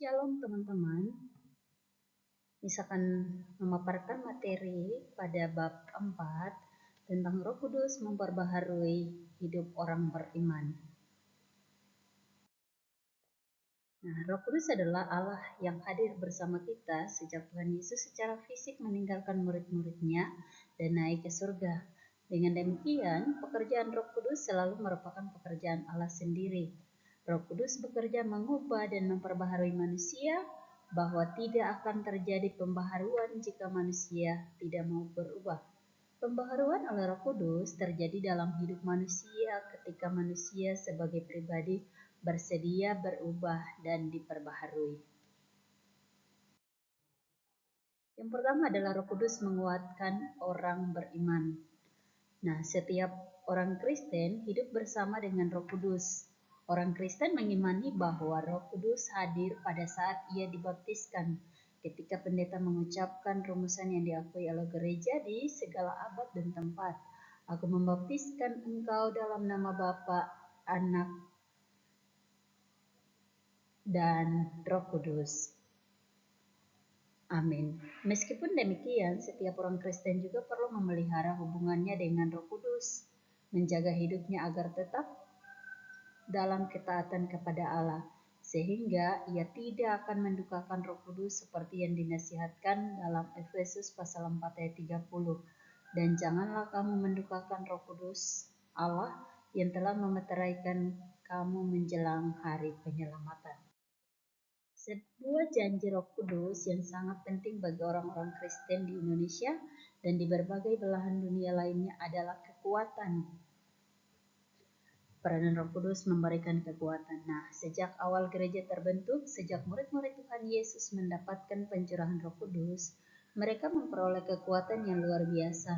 Shalom teman-teman, misalkan memaparkan materi pada bab 4 tentang Roh Kudus memperbaharui hidup orang beriman. Nah, Roh Kudus adalah Allah yang hadir bersama kita sejak Tuhan Yesus secara fisik meninggalkan murid-muridnya dan naik ke surga. Dengan demikian, pekerjaan Roh Kudus selalu merupakan pekerjaan Allah sendiri. Roh Kudus bekerja mengubah dan memperbaharui manusia, bahwa tidak akan terjadi pembaharuan jika manusia tidak mau berubah. Pembaharuan oleh Roh Kudus terjadi dalam hidup manusia ketika manusia sebagai pribadi bersedia berubah dan diperbaharui. Yang pertama adalah Roh Kudus menguatkan orang beriman. Nah, setiap orang Kristen hidup bersama dengan Roh Kudus. Orang Kristen mengimani bahwa Roh Kudus hadir pada saat ia dibaptiskan, ketika pendeta mengucapkan rumusan yang diakui oleh gereja di segala abad dan tempat. Aku membaptiskan engkau dalam nama Bapa, Anak, dan Roh Kudus. Amin. Meskipun demikian, setiap orang Kristen juga perlu memelihara hubungannya dengan Roh Kudus, menjaga hidupnya agar tetap dalam ketaatan kepada Allah, sehingga ia tidak akan mendukakan Roh Kudus seperti yang dinasihatkan dalam Efesus pasal 4 ayat 30. Dan janganlah kamu mendukakan Roh Kudus Allah yang telah memeteraikan kamu menjelang hari penyelamatan. Sebuah janji Roh Kudus yang sangat penting bagi orang-orang Kristen di Indonesia dan di berbagai belahan dunia lainnya adalah kekuatan. Peranan Roh Kudus memberikan kekuatan. Nah, sejak awal gereja terbentuk, sejak murid-murid Tuhan Yesus mendapatkan pencurahan Roh Kudus, mereka memperoleh kekuatan yang luar biasa.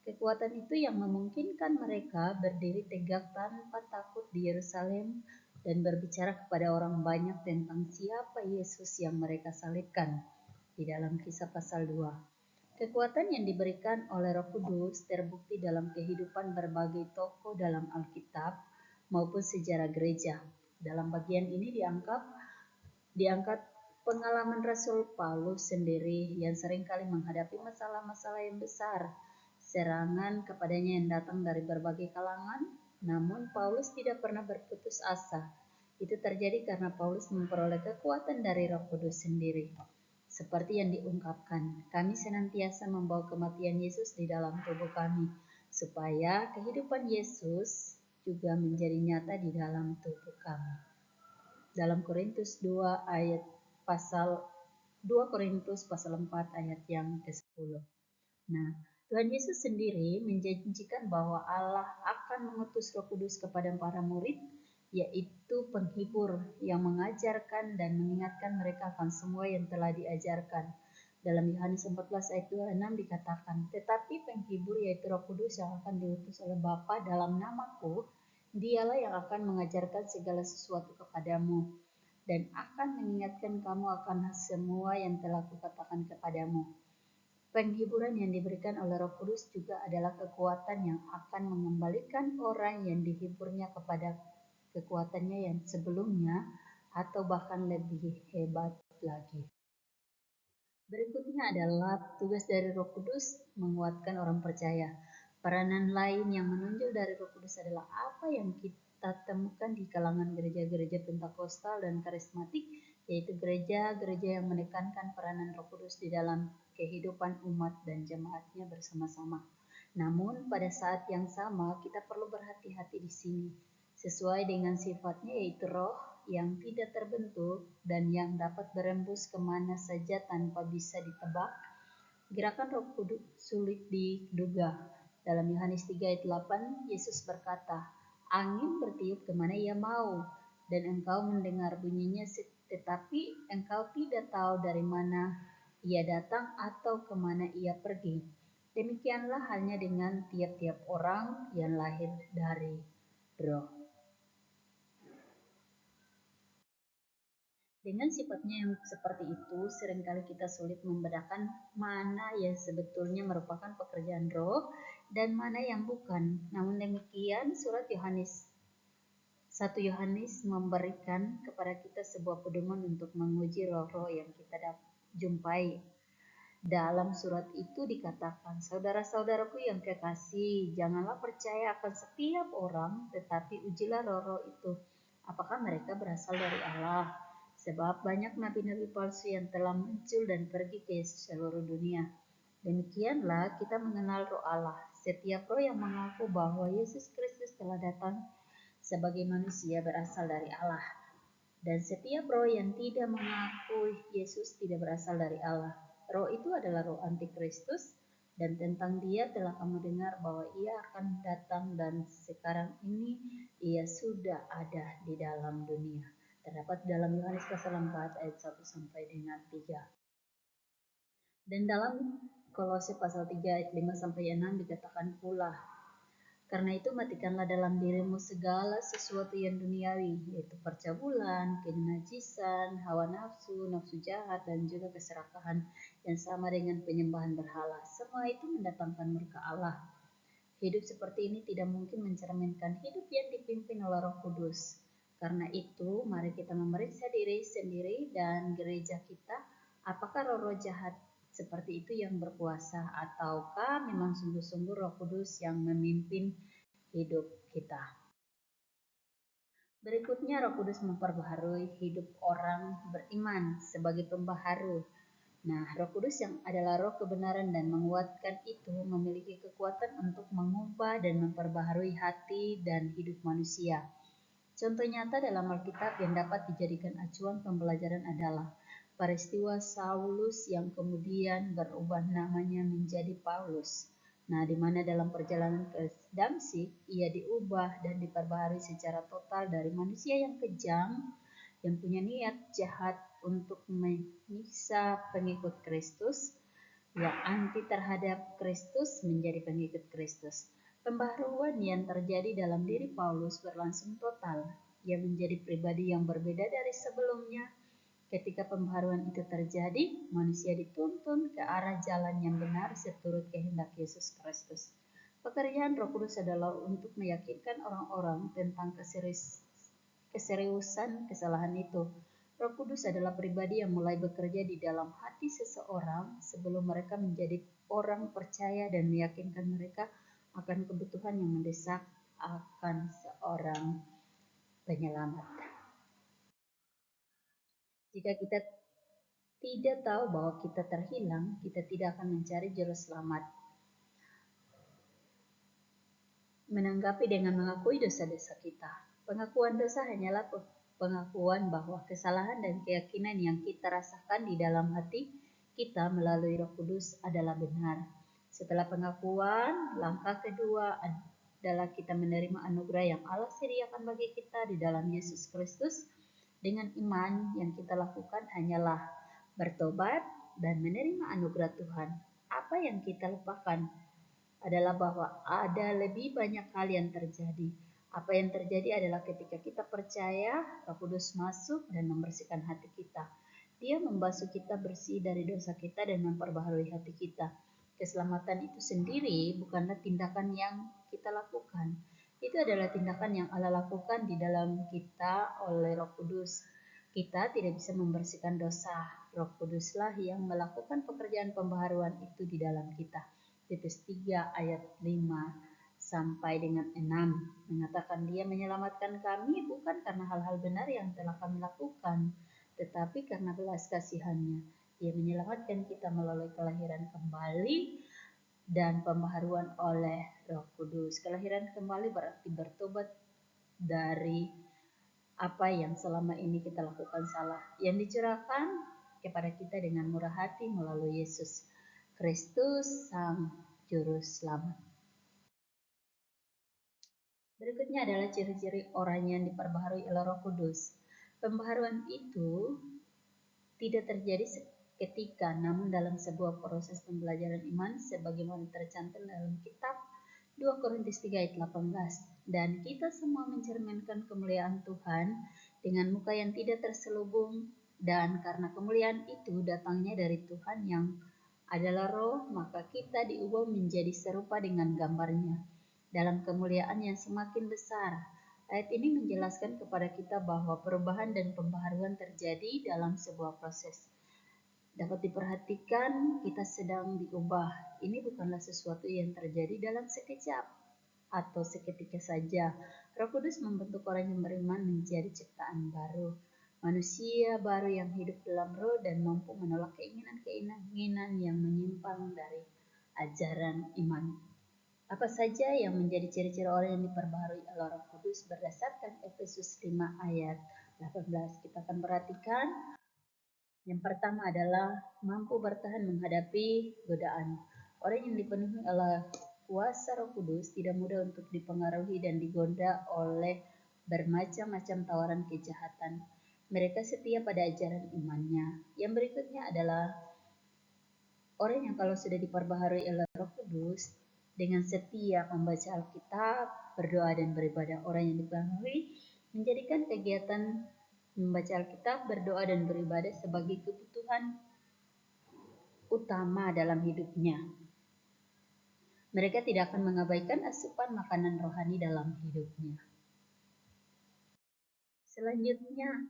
Kekuatan itu yang memungkinkan mereka berdiri tegak tanpa takut di Yerusalem dan berbicara kepada orang banyak tentang siapa Yesus yang mereka salibkan di dalam Kisah pasal 2. Kekuatan yang diberikan oleh Roh Kudus terbukti dalam kehidupan berbagai tokoh dalam Alkitab maupun sejarah gereja. Dalam bagian ini diangkat pengalaman Rasul Paulus sendiri yang seringkali menghadapi masalah-masalah yang besar, serangan kepadanya yang datang dari berbagai kalangan, namun Paulus tidak pernah berputus asa. Itu terjadi karena Paulus memperoleh kekuatan dari Roh Kudus sendiri. Seperti yang diungkapkan, kami senantiasa membawa kematian Yesus di dalam tubuh kami, supaya kehidupan Yesus juga menjadi nyata di dalam tubuh kami. Dalam Korintus 2 Korintus pasal 4 ayat yang ke-10. Nah, Tuhan Yesus sendiri menjanjikan bahwa Allah akan mengutus Roh Kudus kepada para murid, yaitu penghibur yang mengajarkan dan mengingatkan mereka akan semua yang telah diajarkan. Dalam Yohanes 14 ayat 26 dikatakan, tetapi penghibur yaitu Roh Kudus yang akan diutus oleh Bapa dalam namaku, Dialah yang akan mengajarkan segala sesuatu kepadamu dan akan mengingatkan kamu akan semua yang telah kukatakan kepadamu. Penghiburan yang diberikan oleh Roh Kudus juga adalah kekuatan yang akan mengembalikan orang yang dihiburnya kepada kekuatannya yang sebelumnya atau bahkan lebih hebat lagi. Berikutnya adalah tugas dari Roh Kudus menguatkan orang percaya. Peranan lain yang menonjol dari Roh Kudus adalah apa yang kita temukan di kalangan gereja-gereja Pentakosta dan karismatik, yaitu gereja-gereja yang menekankan peranan Roh Kudus di dalam kehidupan umat dan jemaatnya bersama-sama. Namun pada saat yang sama kita perlu berhati-hati di sini, sesuai dengan sifatnya yaitu roh yang tidak terbentuk dan yang dapat berembus kemana saja tanpa bisa ditebak. Gerakan Roh Kudus sulit diduga. Dalam Yohanes 3 ayat 8, Yesus berkata, angin bertiup kemana ia mau, dan engkau mendengar bunyinya, tetapi engkau tidak tahu dari mana ia datang atau kemana ia pergi. Demikianlah halnya dengan tiap-tiap orang yang lahir dari Roh. Dengan sifatnya yang seperti itu, seringkali kita sulit membedakan mana yang sebetulnya merupakan pekerjaan roh dan mana yang bukan. Namun demikian, surat Yohanes 1 Yohanes memberikan kepada kita sebuah pedoman untuk menguji roh-roh yang kita jumpai. Dalam surat itu dikatakan, saudara-saudaraku yang kekasih, janganlah percaya akan setiap orang, tetapi ujilah roh-roh itu, apakah mereka berasal dari Allah. Sebab banyak nabi-nabi palsu yang telah muncul dan pergi ke seluruh dunia. Demikianlah kita mengenal roh Allah. Setiap roh yang mengaku bahwa Yesus Kristus telah datang sebagai manusia berasal dari Allah. Dan setiap roh yang tidak mengaku Yesus tidak berasal dari Allah. Roh itu adalah roh antikristus, dan tentang dia telah kamu dengar bahwa ia akan datang dan sekarang ini ia sudah ada di dalam dunia. Terdapat dalam Yohanes pasal 4 ayat 1 sampai dengan 3. Dan dalam Kolose pasal 3 ayat 5 sampai 6 dikatakan pula, karena itu matikanlah dalam dirimu segala sesuatu yang duniawi, yaitu percabulan, kenajisan, hawa nafsu, nafsu jahat, dan juga keserakahan yang sama dengan penyembahan berhala. Semua itu mendatangkan murka Allah. Hidup seperti ini tidak mungkin mencerminkan hidup yang dipimpin oleh Roh Kudus. Karena itu, mari kita memeriksa diri sendiri dan gereja kita, apakah roh-roh jahat seperti itu yang berkuasa, ataukah memang sungguh-sungguh Roh Kudus yang memimpin hidup kita. Berikutnya, Roh Kudus memperbaharui hidup orang beriman sebagai pembaharu. Nah, Roh Kudus yang adalah roh kebenaran dan menguatkan itu memiliki kekuatan untuk mengubah dan memperbaharui hati dan hidup manusia. Contoh nyata dalam Alkitab yang dapat dijadikan acuan pembelajaran adalah peristiwa Saulus yang kemudian berubah namanya menjadi Paulus. Nah, di mana dalam perjalanan ke Damsyik, ia diubah dan diperbaharui secara total dari manusia yang kejam, yang punya niat jahat untuk menyiksa pengikut Kristus, yang anti terhadap Kristus menjadi pengikut Kristus. Pembaharuan yang terjadi dalam diri Paulus berlangsung total. Ia menjadi pribadi yang berbeda dari sebelumnya. Ketika pembaharuan itu terjadi, manusia dituntun ke arah jalan yang benar seturut kehendak Yesus Kristus. Pekerjaan Roh Kudus adalah untuk meyakinkan orang-orang tentang keseriusan kesalahan itu. Roh Kudus adalah pribadi yang mulai bekerja di dalam hati seseorang sebelum mereka menjadi orang percaya dan meyakinkan mereka akan kebutuhan yang mendesak akan seorang penyelamat. Jika kita tidak tahu bahwa kita terhilang, kita tidak akan mencari juru selamat. Menanggapi dengan mengakui dosa-dosa kita. Pengakuan dosa hanyalah pengakuan bahwa kesalahan dan keyakinan yang kita rasakan di dalam hati kita melalui Roh Kudus adalah benar. Setelah pengakuan, langkah kedua adalah kita menerima anugerah yang Allah sediakan bagi kita di dalam Yesus Kristus. Dengan iman yang kita lakukan hanyalah bertobat dan menerima anugerah Tuhan. Apa yang kita lupakan adalah bahwa ada lebih banyak hal yang terjadi. Apa yang terjadi adalah ketika kita percaya, Roh Kudus masuk dan membersihkan hati kita. Dia membasuh kita bersih dari dosa kita dan memperbaharui hati kita. Keselamatan itu sendiri bukanlah tindakan yang kita lakukan. Itu adalah tindakan yang Allah lakukan di dalam kita oleh Roh Kudus. Kita tidak bisa membersihkan dosa. Roh Kuduslah yang melakukan pekerjaan pembaharuan itu di dalam kita. Titus 3 ayat 5 sampai dengan 6 mengatakan dia menyelamatkan kami bukan karena hal-hal benar yang telah kami lakukan, tetapi karena belas kasihannya. Dia menyelamatkan kita melalui kelahiran kembali dan pembaharuan oleh Roh Kudus. Kelahiran kembali berarti bertobat dari apa yang selama ini kita lakukan salah, yang dicurahkan kepada kita dengan murah hati melalui Yesus Kristus Sang Juru Selamat. Berikutnya adalah ciri-ciri orang yang diperbaharui oleh Roh Kudus. Pembaharuan itu tidak terjadi seketika, namun dalam sebuah proses pembelajaran iman sebagaimana tercantum dalam kitab 2 Korintus 3 ayat 18. Dan kita semua mencerminkan kemuliaan Tuhan dengan muka yang tidak terselubung, dan karena kemuliaan itu datangnya dari Tuhan yang adalah roh, maka kita diubah menjadi serupa dengan gambarnya dalam kemuliaan yang semakin besar. Ayat ini menjelaskan kepada kita bahwa perubahan dan pembaharuan terjadi dalam sebuah proses. Dapat diperhatikan kita sedang diubah. Ini bukanlah sesuatu yang terjadi dalam sekejap atau seketika saja. Roh Kudus membentuk orang yang beriman menjadi ciptaan baru. Manusia baru yang hidup dalam roh dan mampu menolak keinginan-keinginan yang menyimpang dari ajaran iman. Apa saja yang menjadi ciri-ciri orang yang diperbaharui oleh Roh Kudus berdasarkan Efesus 5 ayat 18. Kita akan perhatikan. Yang pertama adalah mampu bertahan menghadapi godaan. Orang yang dipenuhi oleh kuasa Roh Kudus tidak mudah untuk dipengaruhi dan digoda oleh bermacam-macam tawaran kejahatan. Mereka setia pada ajaran imannya. Yang berikutnya adalah orang yang kalau sudah diperbaharui oleh Roh Kudus dengan setia membaca Alkitab, berdoa dan beribadah. Orang yang dipengaruhi menjadikan kegiatan membaca Alkitab, berdoa dan beribadah sebagai kebutuhan utama dalam hidupnya. Mereka tidak akan mengabaikan asupan makanan rohani dalam hidupnya. Selanjutnya,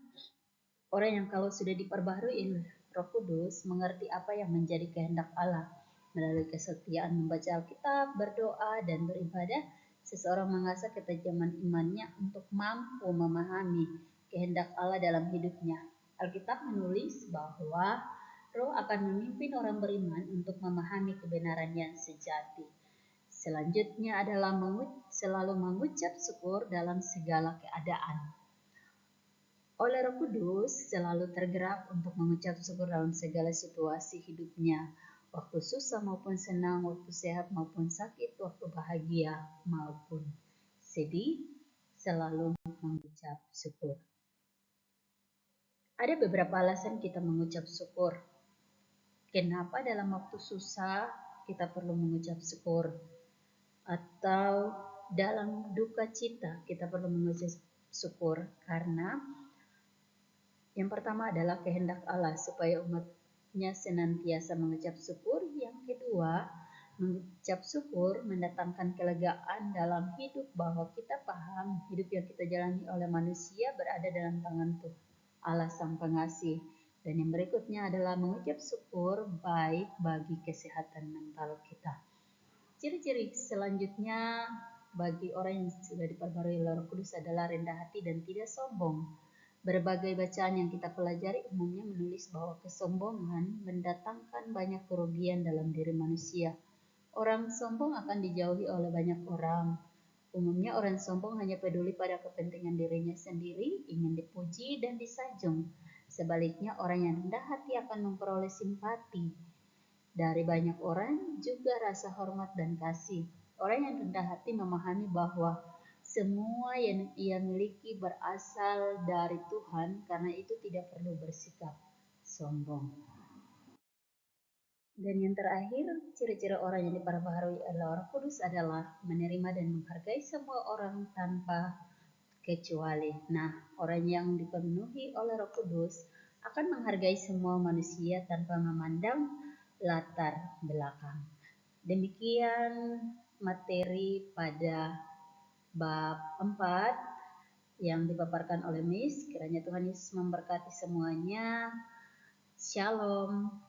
orang yang kalau sudah diperbaharui Roh Kudus mengerti apa yang menjadi kehendak Allah. Melalui kesetiaan membaca Alkitab, berdoa, dan beribadah, seseorang mengasah ketajaman imannya untuk mampu memahami kehendak Allah dalam hidupnya. Alkitab menulis bahwa Roh akan memimpin orang beriman untuk memahami kebenaran yang sejati. Selanjutnya adalah selalu mengucap syukur dalam segala keadaan. Oleh Roh Kudus selalu tergerak untuk mengucap syukur dalam segala situasi hidupnya, waktu susah maupun senang, waktu sehat maupun sakit, waktu bahagia maupun sedih, selalu mengucap syukur. Ada beberapa alasan kita mengucap syukur. Kenapa dalam waktu susah kita perlu mengucap syukur? Atau dalam duka cita kita perlu mengucap syukur? Karena yang pertama adalah kehendak Allah supaya umatnya senantiasa mengucap syukur. Yang kedua, mengucap syukur mendatangkan kelegaan dalam hidup bahwa kita paham hidup yang kita jalani oleh manusia berada dalam tangan Tuhan Allah Sang Pengasih. Dan yang berikutnya adalah mengucap syukur baik bagi kesehatan mental kita. Ciri-ciri selanjutnya bagi orang yang sudah diperbarui oleh Roh Kudus adalah rendah hati dan tidak sombong. Berbagai bacaan yang kita pelajari umumnya menulis bahwa kesombongan mendatangkan banyak kerugian dalam diri manusia. Orang sombong akan dijauhi oleh banyak orang. Umumnya orang sombong hanya peduli pada kepentingan dirinya sendiri, ingin dipuji dan disanjung. Sebaliknya orang yang rendah hati akan memperoleh simpati dari banyak orang, juga rasa hormat dan kasih. Orang yang rendah hati memahami bahwa semua yang ia miliki berasal dari Tuhan, karena itu tidak perlu bersikap sombong. Dan yang terakhir, ciri-ciri orang yang diperbaharui oleh Roh Kudus adalah menerima dan menghargai semua orang tanpa kecuali. Nah, orang yang dipenuhi oleh Roh Kudus akan menghargai semua manusia tanpa memandang latar belakang. Demikian materi pada bab 4 yang dipaparkan oleh Miss. Kiranya Tuhan Yesus memberkati semuanya. Shalom.